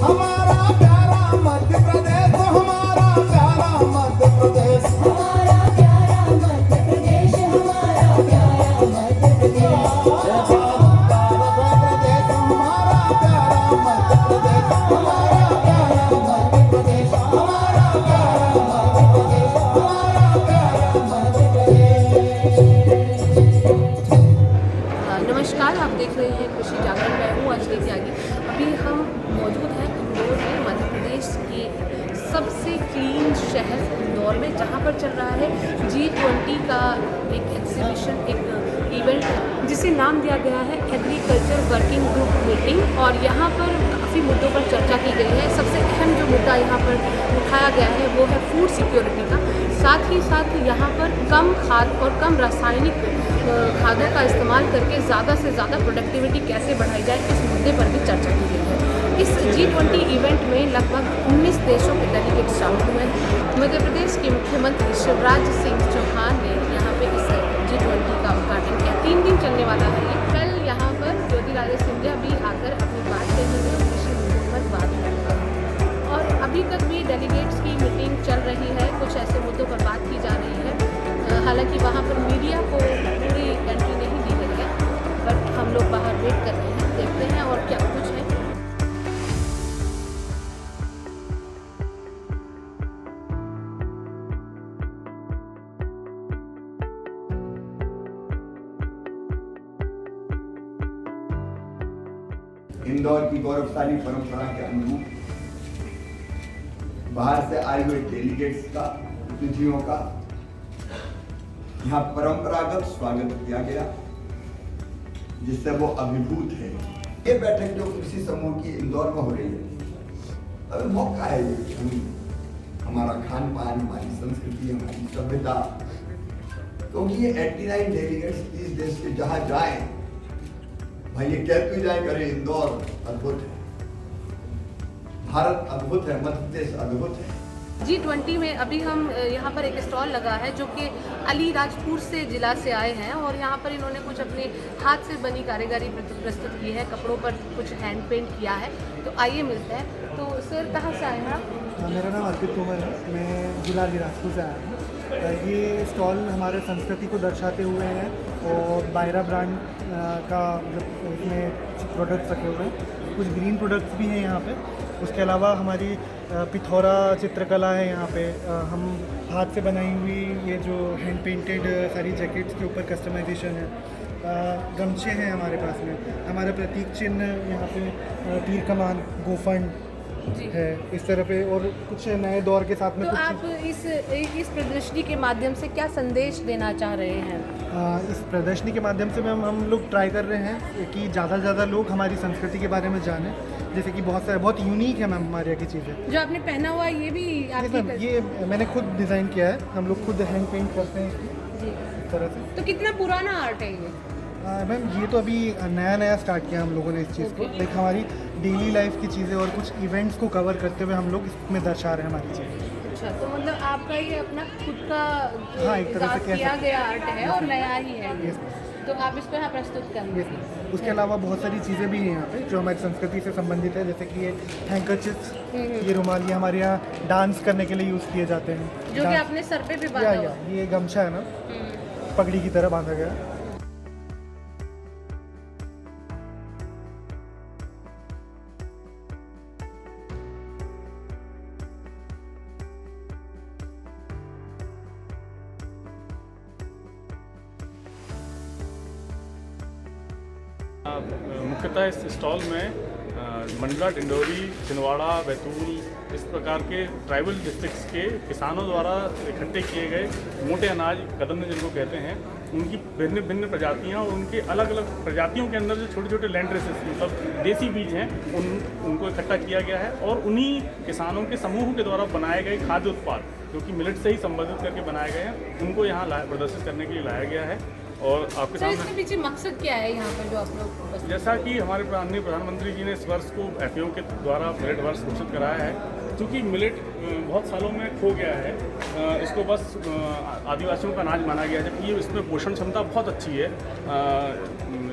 हमारा प्यारा मध्य प्रदेश, हमारा प्यारा मध्य प्रदेश, हमारा प्यारा मध्य प्रदेश, हमारा प्यारा मध्य प्रदेश। हमारा प्यारा मध्य प्रदेश, हमारा प्यारा मध्य प्रदेश, हमारा प्यारा मध्य प्रदेश, हमारा प्यारा मध्य प्रदेश। नमस्कार, आप देख रहे हैं कृषि जागरण। मैं हूँ अजय त्यागी। अभी हम मौजूद हैं इंदौर में, मध्य प्रदेश के सबसे क्लीन शहर इंदौर में, जहाँ पर चल रहा है G20 का एक एग्जीबिशन, एक इवेंट जिसे नाम दिया गया है एग्रीकल्चर वर्किंग ग्रुप मीटिंग। और यहाँ पर काफ़ी मुद्दों पर चर्चा की गई है। सबसे अहम जो मुद्दा यहाँ पर उठाया गया है वो है फूड सिक्योरिटी का। साथ ही साथ यहाँ पर कम खाद और कम रासायनिक खादों का इस्तेमाल करके ज़्यादा से ज़्यादा प्रोडक्टिविटी कैसे बढ़ाई जाए, इस मुद्दे पर भी चर्चा की गई है। इस G20 इवेंट में लगभग 19 देशों के डेलीगेट शामिल हुए हैं। मध्य प्रदेश के मुख्यमंत्री शिवराज सिंह चौहान ने यहाँ पे इस G20 का उद्घाटन किया। 3 दिन चलने वाला है ये। कल यहाँ पर ज्योतिरादित्य सिंधिया भी आकर अपनी बात कहेंगे, कृषि हुकूमत बात करेंगे। और अभी तक भी डेलीगेट्स की मीटिंग चल रही है, कुछ ऐसे मुद्दों पर बात की जा रही है। हालांकि वहाँ पर मीडिया को पूरी एंट्री नहीं दी गई है, बट हम लोग बाहर वेट कर रहे हैं, देखते हैं और क्या कुछ है। इंदौर की गौरवशाली परंपरा के अनुरूप बाहर से आए हुए डेलीगेट्स का, प्रतिनिधियों का यहाँ परंपरागत स्वागत किया गया, जिससे वो अभिभूत है। ये बैठक जो कृषि समूह की इंदौर में हो रही है, अभी मौका है ये कि हमारा खान पान, हमारी संस्कृति, हमारी सभ्यता, क्योंकि ये 89 डेलीगेट्स 30 देश के जहाँ जाए, भाई ये कहते जाए करें, इंदौर अद्भुत है, भारत अद्भुत है, मध्य प्रदेश अद्भुत है। G20 में अभी हम यहाँ पर एक स्टॉल लगा है जो कि अलीराजपुर से जिला से आए हैं, और यहाँ पर इन्होंने कुछ अपने हाथ से बनी कारीगरी प्रस्तुत की है, कपड़ों पर कुछ हैंड पेंट किया है। तो आइए मिलते हैं। तो सर, कहाँ से आए हैं आप? मेरा नाम अर्पित तोमर है, मैं जिला अलीराजपुर से आया हूँ। ये स्टॉल हमारे संस्कृति को दर्शाते हुए हैं और बायरा ब्रांड का इसमें प्रोडक्ट्स रखे हुए हैं। कुछ ग्रीन प्रोडक्ट्स भी हैं यहाँ पे। उसके अलावा हमारी पिथौरा चित्रकला है यहाँ पे। हम हाथ से बनाई हुई ये जो हैंड पेंटेड सारी जैकेट्स के ऊपर कस्टमाइजेशन है। गमछे हैं हमारे पास में। हमारा प्रतीक चिन्ह यहाँ पे तीर कमान, गोफंड है इस तरह पे, और कुछ नए दौर के साथ में। तो कुछ आप इस प्रदर्शनी के माध्यम से क्या संदेश देना चाह रहे हैं? इस प्रदर्शनी के माध्यम से हम लोग ट्राई कर रहे हैं कि ज़्यादा से ज़्यादा लोग हमारी संस्कृति के बारे में जानें। जैसे कि बहुत यूनिक है मैम हमारे यहाँ की चीज़ें। जो आपने पहना हुआ है ये भी आपकी? ये मैंने खुद डिज़ाइन किया है, हम लोग खुद हैंड पेंट करते हैं जी। इस तरह से। तो कितना पुराना आर्ट है ये? मैम ये तो अभी नया स्टार्ट किया हम लोगों ने इस चीज़ को। लाइक हमारी डेली लाइफ की चीज़ें और कुछ इवेंट्स को कवर करते हुए हम लोग इसमें दर्शा रहे हैं हमारी चीज़ें। अच्छा, तो मतलब आपका ये अपना खुद का हाँ, एक तरह से कह किया सकते गया आर्ट है और नया ही है ये। Yes, तो आप इसको यहाँ प्रस्तुत करेंगे? उसके अलावा बहुत सारी चीज़ें भी हैं यहाँ पे जो हमारी संस्कृति से संबंधित है, जैसे कि ये हैंकरचिप्स, ये रुमाल, ये हमारे यहाँ डांस करने के लिए यूज़ किए जाते हैं। जो कि आपने सर पे भी बांधा हुआ? ये गमछा है ना, पगड़ी की तरह बांधा गया। मुख्यतः इस स्टॉल में मंडला, डिंडोरी, छिंदवाड़ा, बैतूल, इस प्रकार के ट्राइबल डिस्ट्रिक्ट्स के किसानों द्वारा इकट्ठे किए गए मोटे अनाज, कदम जिनको कहते हैं, उनकी भिन्न भिन्न प्रजातियां और उनके अलग अलग प्रजातियों के अंदर जो छोटे छोटे लैंड रेसेस, मतलब देसी बीज हैं, उनको इकट्ठा किया गया है। और उन्हीं किसानों के समूह के द्वारा बनाए गए खाद्य उत्पाद, जो कि मिलेट से ही संबंधित करके बनाए गए हैं, उनको यहाँ प्रदर्शित करने के लिए लाया गया है। और आपके सामने इसके पीछे मकसद क्या है यहाँ पर जो आप लोग? जैसा कि हमारे माननीय प्रधानमंत्री जी ने इस वर्ष को FAO के द्वारा मिलेट वर्ष घोषित कराया है, क्योंकि मिलेट बहुत सालों में खो गया है। इसको बस आदिवासियों का अनाज माना गया है, जबकि इसमें पोषण क्षमता बहुत अच्छी है।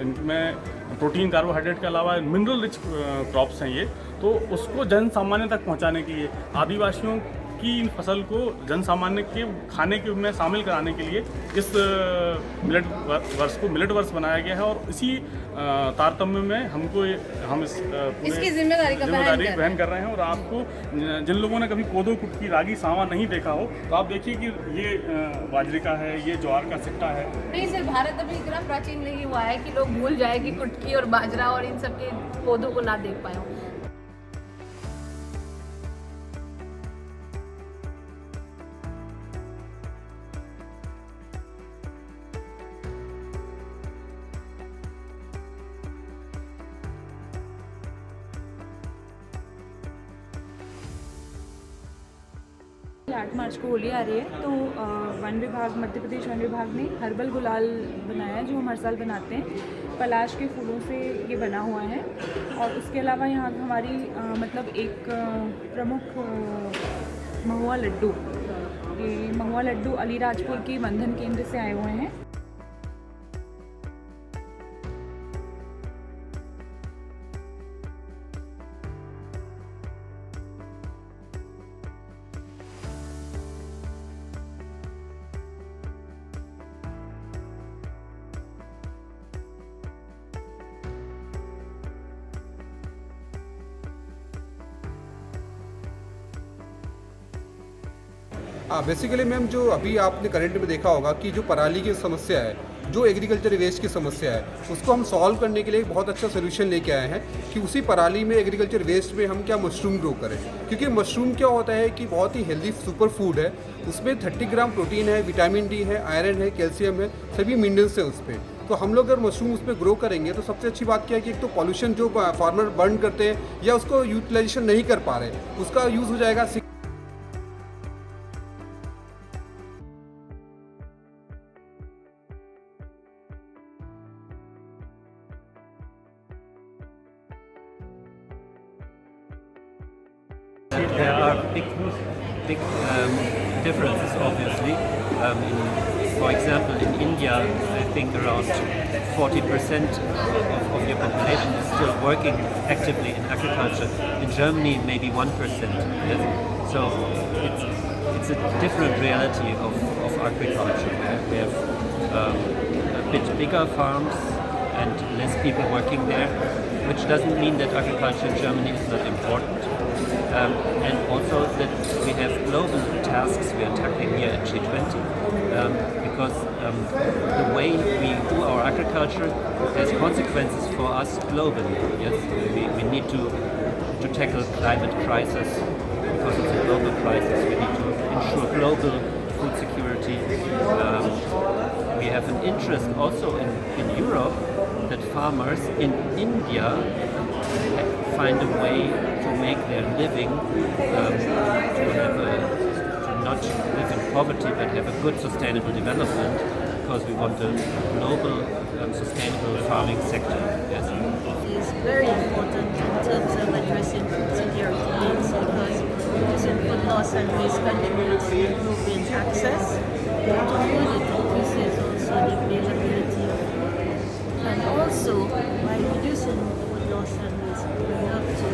इनमें प्रोटीन, कार्बोहाइड्रेट के अलावा मिनरल रिच क्रॉप्स हैं ये, तो उसको जन सामान्य तक पहुंचाने के लिए, आदिवासियों की इन फसल को जन सामान्य के खाने के में शामिल कराने के लिए इस मिलेट वर्ष को मिलेट वर्ष बनाया गया है। और इसी तारतम्य में हम इस पूरे इसकी जिम्मेदारी वहन कर रहे हैं। और आपको जिन लोगों ने कभी कोदो, कुटकी, रागी, सांवा नहीं देखा हो तो आप देखिए कि ये बाजरे का है, ये ज्वार का सिट्टा है। नहीं, सिर्फ भारत अभी इतना प्राचीन नहीं हुआ है कि लोग भूल जाए कि कुटकी और बाजरा और इन सब के पौधों को ना देख पाए हों। ये 8 मार्च को होली आ रही है, तो वन विभाग, मध्य प्रदेश वन विभाग ने हर्बल गुलाल बनाया है, जो हम हर साल बनाते हैं। पलाश के फूलों से ये बना हुआ है। और उसके अलावा यहाँ हमारी मतलब एक प्रमुख महुआ लड्डू, ये महुआ लड्डू अलीराजपुर के बंधन केंद्र से आए हुए हैं। हाँ, बेसिकली मैम जो अभी आपने करंट में देखा होगा कि जो पराली की समस्या है, जो एग्रीकल्चर वेस्ट की समस्या है, उसको हम सॉल्व करने के लिए एक बहुत अच्छा सोल्यूशन लेके आए हैं कि उसी पराली में, एग्रीकल्चर वेस्ट में हम क्या मशरूम ग्रो करें। क्योंकि मशरूम क्या होता है कि बहुत ही हेल्दी सुपर फूड है, उसमें 30 ग्राम प्रोटीन है, विटामिन डी है, आयरन है, कैल्शियम है, सभी मिनरल्स है उस पर। तो हम लोग अगर मशरूम उसमें ग्रो करेंगे तो सबसे अच्छी बात क्या है कि एक तो पॉल्यूशन जो फार्मर बर्न करते हैं या उसको यूटिलाइजेशन नहीं कर पा रहे, उसका यूज़ हो जाएगा। There are big differences, obviously. For example, in India, I think around 40% of your population is still working actively in agriculture. In Germany, maybe 1%. Yes? So it's a different reality of agriculture. We have a bit bigger farms and less people working there, which doesn't mean that agriculture in Germany is not important. And also that we have global tasks we are tackling here at G20, because the way we do our agriculture has consequences for us globally. Yes, we need to tackle climate crisis because it's a global crisis. We need to ensure global food security. We have an interest also in Europe that farmers in India find a way to make their living, to not live in poverty but have a good sustainable development, because we want a global sustainable farming sector. Yes. It is very important in terms of addressing food security needs, because reducing food loss and waste contributes to improving access to food. It increases also the availability of food, and also by reducing food loss and waste, we have to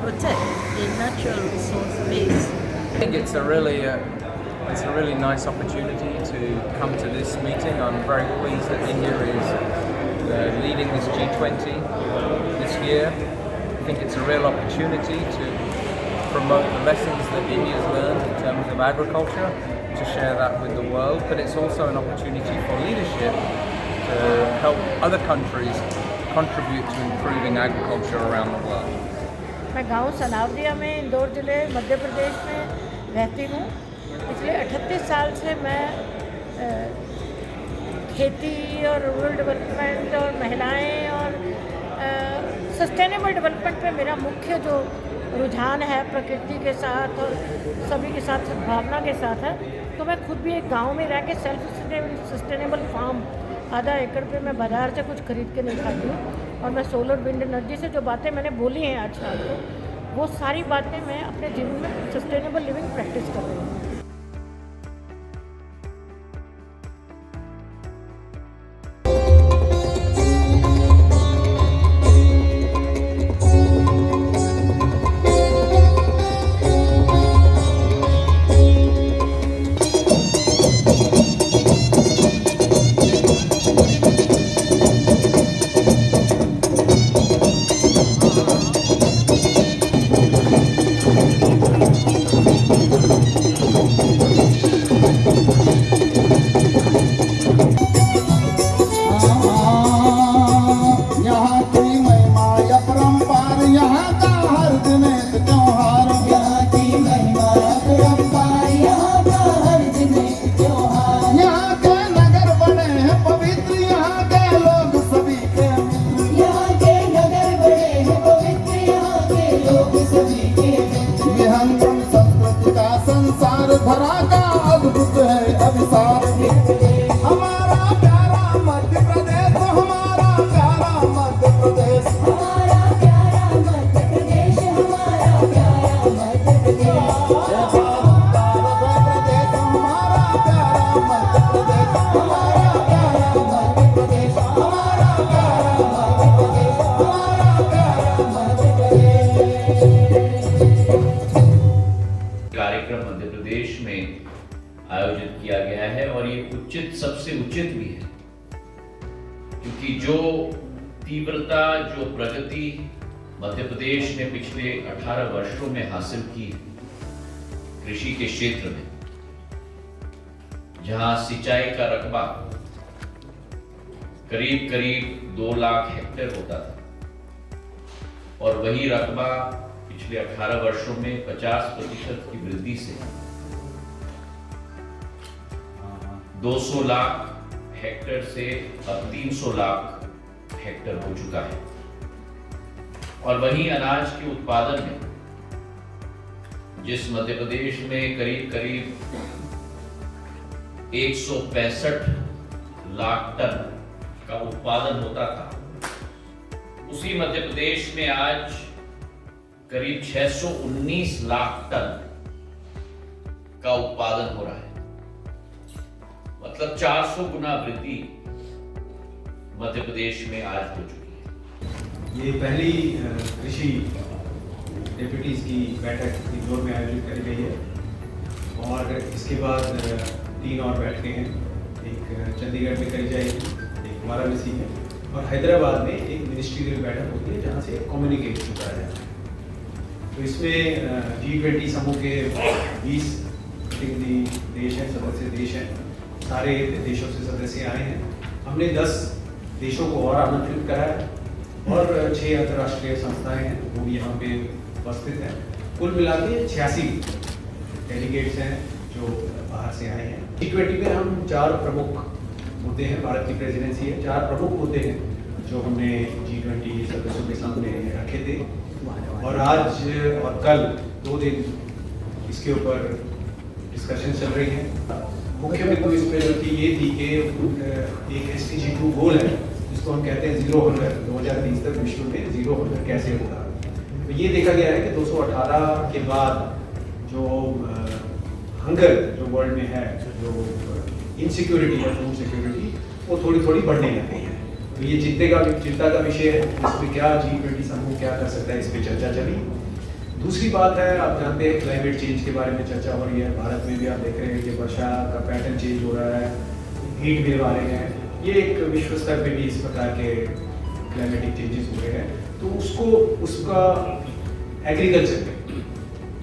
protect the natural resource base. I think it's a really nice opportunity to come to this meeting. I'm very pleased that India is leading this G20 this year. I think it's a real opportunity to promote the lessons that India's learned in terms of agriculture, to share that with the world, but it's also an opportunity for leadership to help other countries contribute to improving agriculture around the world. मैं गांव सनावरिया में इंदौर ज़िले मध्य प्रदेश में रहती हूँ। पिछले 38 साल से मैं खेती और रूरल डेवलपमेंट और महिलाएं और सस्टेनेबल डेवलपमेंट पे मेरा मुख्य जो रुझान है, प्रकृति के साथ और सभी के साथ सद्भावना के साथ है। तो मैं खुद भी एक गांव में रह के सेल्फ सस्टेनेबल फार्म आधा एकड़ पे मैं बाज़ार से कुछ खरीद के नहीं खाती हूँ। और मैं सोलर विंड एनर्जी से जो बातें मैंने बोली हैं आज शाम को, वो सारी बातें मैं अपने जीवन में सस्टेनेबल लिविंग प्रैक्टिस कर रही हूँ। सभी के हैं। ये हंगम संस्कृति का संसार भरा का अद्भुत है अभिसार। हमारा प्यारा मध्य प्रदेश, हमारा प्यारा मध्य प्रदेश, हमारा प्यारा मध्य प्रदेश, हमारा प्यारा मध्य प्रदेश। हमारा प्यारा मध्य प्रदेश, हमारा प्यारा मध्य प्रदेश, हमारा प्यारा मध्य प्रदेश, हमारा प्यारा मध्य प्रदेश। कार्यक्रम मध्य प्रदेश में आयोजित किया गया है और ये उचित, सबसे उचित भी है, क्योंकि जो तीव्रता, जो प्रगति मध्य प्रदेश ने पिछले 18 वर्षों में हासिल की कृषि के क्षेत्र में, जहां सिंचाई का रकबा करीब करीब 2 लाख हेक्टेयर होता था और वही रकबा पिछले 18 वर्षों में 50% की वृद्धि से 200 लाख हेक्टेयर से अब 300 लाख हेक्टेयर हो चुका है। और वहीं अनाज के उत्पादन में, जिस मध्य प्रदेश में करीब करीब 165 लाख टन का उत्पादन होता था, उसी मध्य प्रदेश में आज करीब 619 लाख टन का उत्पादन हो रहा है। मतलब 400 गुना वृद्धि मध्य प्रदेश में आज हो चुकी है। ये पहली कृषि डेप्यूटीज की बैठक इंदौर में आयोजित करी गई है और इसके बाद 3 और बैठकें हैं। एक चंडीगढ़ में करी जाएगी, एक वाराणसी में और हैदराबाद में एक मिनिस्ट्रियल बैठक होती है जहाँ से कम्युनिकेट होता है। तो इसमें G20 समूह के 20 प्रतिनिधि देश हैं, सदस्य देश हैं, सारे देशों से सदस्य आए हैं। हमने 10 देशों को और आमंत्रित करा है और 6 अंतर्राष्ट्रीय संस्थाएं हैं वो भी यहाँ पे उपस्थित हैं। कुल मिला के 86 डेलीगेट्स हैं जो बाहर से आए हैं। G20 में हम 4 प्रमुख मुद्दे हैं, भारत की प्रेसिडेंसी है, 4 प्रमुख मुद्दे हैं जो हमने G20 सदस्यों के सामने रखे थे और आज और कल 2 दिन इसके ऊपर डिस्कशन चल रही है। मुख्य बिंदु इस पे जो थी ये थी कि एक SDG 2 गोल है जिसको हम कहते हैं जीरो हंगर, 2030 तक विश्व में जीरो हंगर कैसे होगा। तो ये देखा गया है कि 218 के बाद जो हंगर जो वर्ल्ड में है, जो इनसिक्योरिटी है, फूड सिक्योरिटी, वो थोड़ी थोड़ी बढ़ने लग गई है। तो ये चिंता का विषय है, इसमें क्या G20 समूह क्या कर सकता है, इस पर चर्चा चली। दूसरी बात है, आप जानते हैं क्लाइमेट चेंज के बारे में चर्चा हो रही है। भारत में भी आप देख रहे हैं कि वर्षा का पैटर्न चेंज हो रहा है, हीट वेव आ रहे हैं। ये एक विश्व स्तर पे भी इस प्रकार के क्लाइमेटिक चेंजेस हो रहे हैं। तो उसका एग्रीकल्चर पे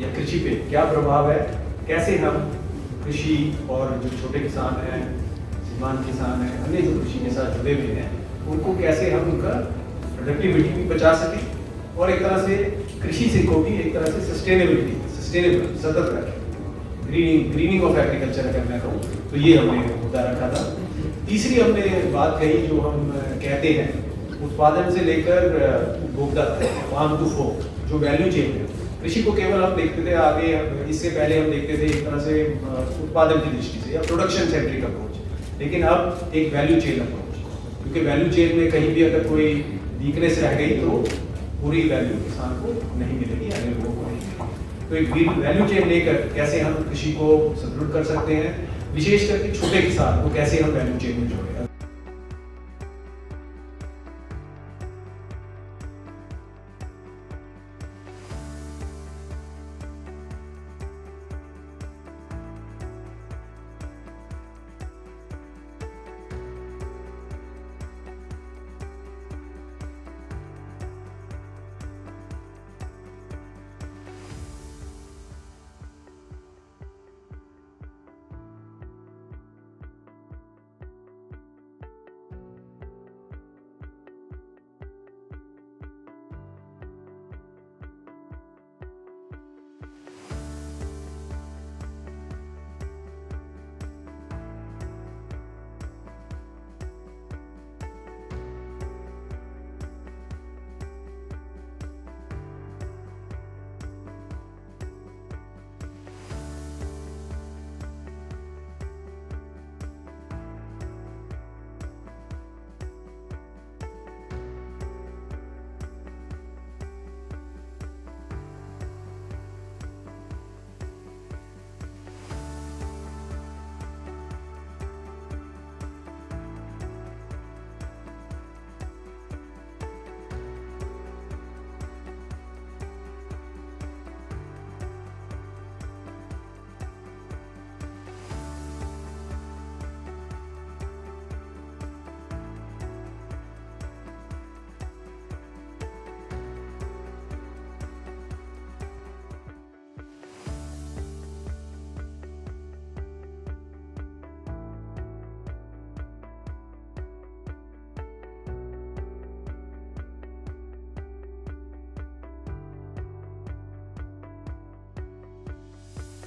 या कृषि पे क्या प्रभाव है, कैसे हम कृषि और जो छोटे किसान हैं, सीमांत किसान हैं, अन्य जो कृषि के साथ जुड़े हुए हैं, उनको कैसे हम उनका प्रोडक्टिविटी भी बचा सकें और एक तरह से कृषि से को भी एक तरह से सस्टेनेबल सतत रखें। ग्रीनिंग ऑफ एग्रीकल्चर अगर मैं कहूँ तो ये हमने मुद्दा रखा था। तीसरी हमने बात कही जो हम कहते हैं उत्पादन से लेकर उपभोक्ता तक, फार्म टू फोर्क, जो वैल्यू चेन है। कृषि को केवल हम देखते थे आगे, इससे पहले हम देखते थे एक तरह से उत्पादन की दृष्टि से या प्रोडक्शन सेंट्रिक अप्रोच, लेकिन अब एक वैल्यू चेन अप्रोच, क्योंकि वैल्यू चेन में कहीं भी अगर कोई वीकनेस रह गई तो पूरी वैल्यू किसान को नहीं मिलेगी, अन्य लोगों को नहीं मिलेगी। तो एक वैल्यू चेन लेकर कैसे हम कृषि को सुदृढ़ कर सकते हैं, विशेष करके छोटे किसान को कैसे हम वैल्यू चेन में जोड़ें।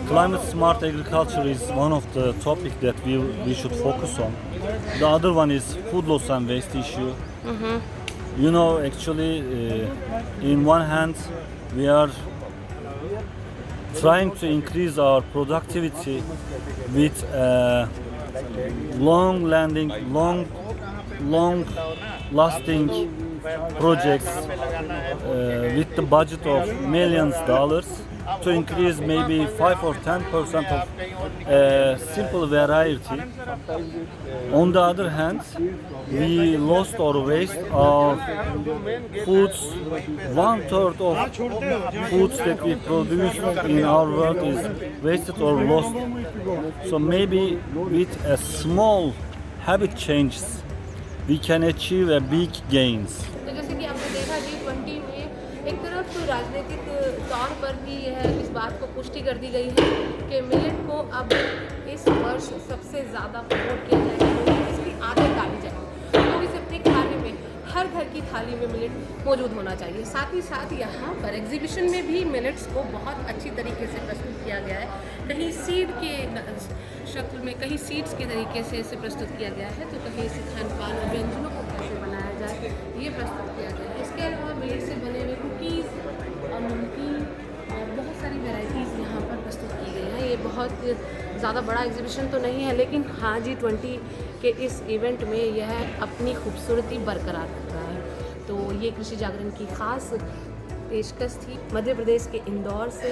climate smart agriculture is one of the topics that we should focus on. The other one is food loss and waste issue. You know, actually, in one hand, we are trying to increase our productivity with long-lasting projects with the budget of millions of dollars to increase maybe 5 or 10% of simple variety. On the other hand, we lost or waste our foods. 1/3 of foods that we produce in our world is wasted or lost. So maybe with a small habit changes, we can achieve a big gains. तो जैसे कि आपने देखा G20 में एक तरफ तो राजनीतिक तौर पर भी यह इस बात को पुष्टि कर दी गई है कि मिलेट को अब इस वर्ष सबसे ज़्यादा प्रमोट किया जाएगा, इसकी आदत डाली जाएगी। लोग इसे अपने खाने में, हर घर की थाली में मिलेट मौजूद होना चाहिए। साथ ही साथ यहाँ पर एग्जीबिशन में भी मिलेट्स को बहुत अच्छी तरीके से प्रस्तुत किया गया है। कहीं सीड के शक्ल में, कहीं सीड्स के तरीके से इसे प्रस्तुत किया गया है, तो कहीं इसे खान पान और व्यंजनों को कैसे बनाया जाए ये प्रस्तुत किया गया है। इसके अलावा मिलेट से बने हुए कुकीज़ और नमकीन और बहुत सारी वेराइटीज़ यहाँ पर प्रस्तुत की गई हैं। ये बहुत ज़्यादा बड़ा एग्जीबिशन तो नहीं है, लेकिन हाँ G20 के इस इवेंट में यह अपनी खूबसूरती बरकरार रख रहा है। तो ये कृषि जागरण की ख़ास पेशकश थी मध्य प्रदेश के इंदौर से।